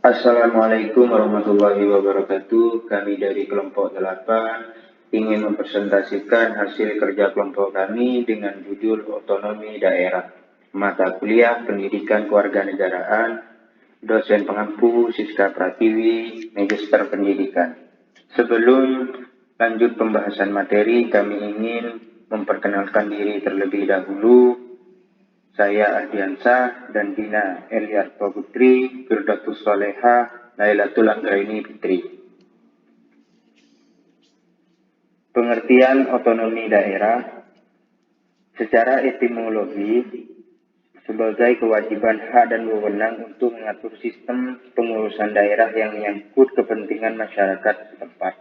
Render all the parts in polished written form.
Assalamualaikum warahmatullahi wabarakatuh. Kami dari kelompok 8 ingin mempresentasikan hasil kerja kelompok kami dengan judul Otonomi Daerah. Mata kuliah Pendidikan Kewarganegaraan, dosen pengampu Siska Pratiwi, Magister Pendidikan. Sebelum lanjut pembahasan materi, kami ingin memperkenalkan diri terlebih dahulu. Saya Ardiansah dan Dina Eliarto Putri, Firdaus Soleha, Lailatul Anggraini Fitri. Pengertian otonomi daerah secara etimologi sebagai kewajiban hak dan wewenang untuk mengatur sistem pengurusan daerah yang menyangkut kepentingan masyarakat setempat.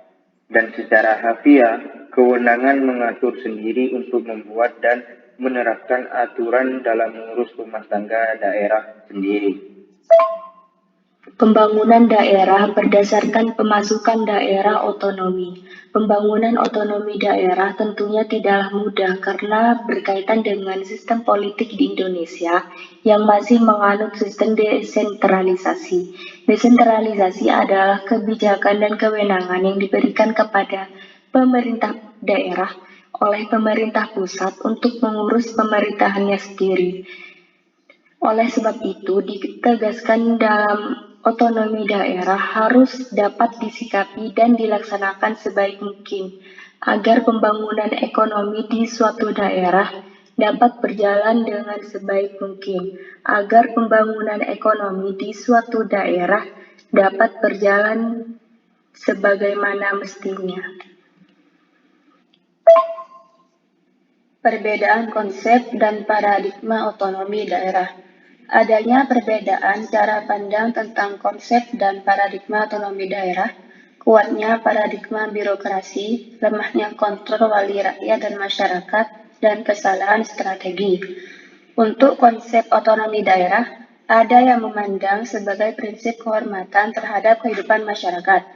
Dan secara harfiah, kewenangan mengatur sendiri untuk membuat dan menerapkan aturan dalam mengurus rumah tangga daerah sendiri. Pembangunan daerah berdasarkan pemasukan daerah otonomi. Pembangunan otonomi daerah tentunya tidaklah mudah karena berkaitan dengan sistem politik di Indonesia yang masih menganut sistem desentralisasi. Desentralisasi adalah kebijakan dan kewenangan yang diberikan kepada pemerintah daerah oleh pemerintah pusat untuk mengurus pemerintahannya sendiri. Oleh sebab itu, ditegaskan dalam otonomi daerah harus dapat disikapi dan dilaksanakan sebaik mungkin agar pembangunan ekonomi di suatu daerah dapat berjalan dengan sebaik mungkin, agar pembangunan ekonomi di suatu daerah dapat berjalan sebagaimana mestinya. Perbedaan konsep dan paradigma otonomi daerah. Adanya perbedaan cara pandang tentang konsep dan paradigma otonomi daerah, kuatnya paradigma birokrasi, lemahnya kontrol wali rakyat dan masyarakat, dan kesalahan strategi. Untuk konsep otonomi daerah, ada yang memandang sebagai prinsip kehormatan terhadap kehidupan masyarakat.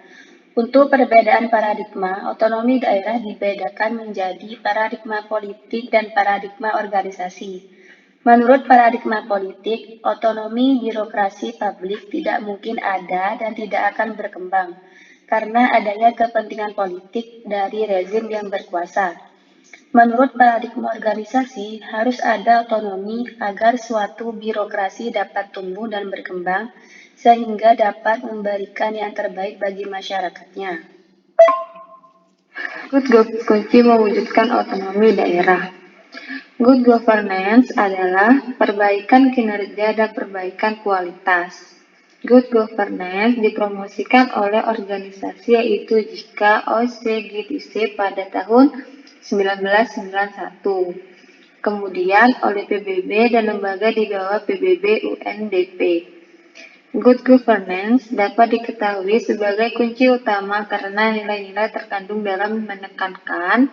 Untuk perbedaan paradigma, otonomi daerah dibedakan menjadi paradigma politik dan paradigma organisasi. Menurut paradigma politik, otonomi birokrasi publik tidak mungkin ada dan tidak akan berkembang karena adanya kepentingan politik dari rezim yang berkuasa. Menurut paradigma organisasi, harus ada otonomi agar suatu birokrasi dapat tumbuh dan berkembang sehingga dapat memberikan yang terbaik bagi masyarakatnya. Kunci mewujudkan otonomi daerah. Good governance adalah perbaikan kinerja dan perbaikan kualitas. Good governance dipromosikan oleh organisasi yaitu JIKA OCGTC pada tahun 1991. Kemudian oleh PBB dan lembaga di bawah PBB UNDP. Good governance dapat diketahui sebagai kunci utama karena nilai-nilai terkandung dalam menekankan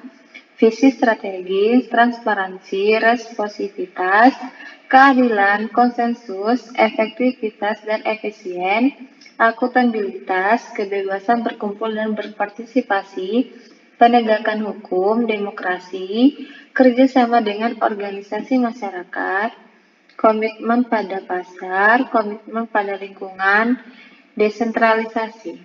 visi strategis, transparansi, responsivitas, keadilan, konsensus, efektivitas dan efisien, akuntabilitas, kebebasan berkumpul dan berpartisipasi, penegakan hukum, demokrasi, kerjasama dengan organisasi masyarakat, komitmen pada pasar, komitmen pada lingkungan, desentralisasi.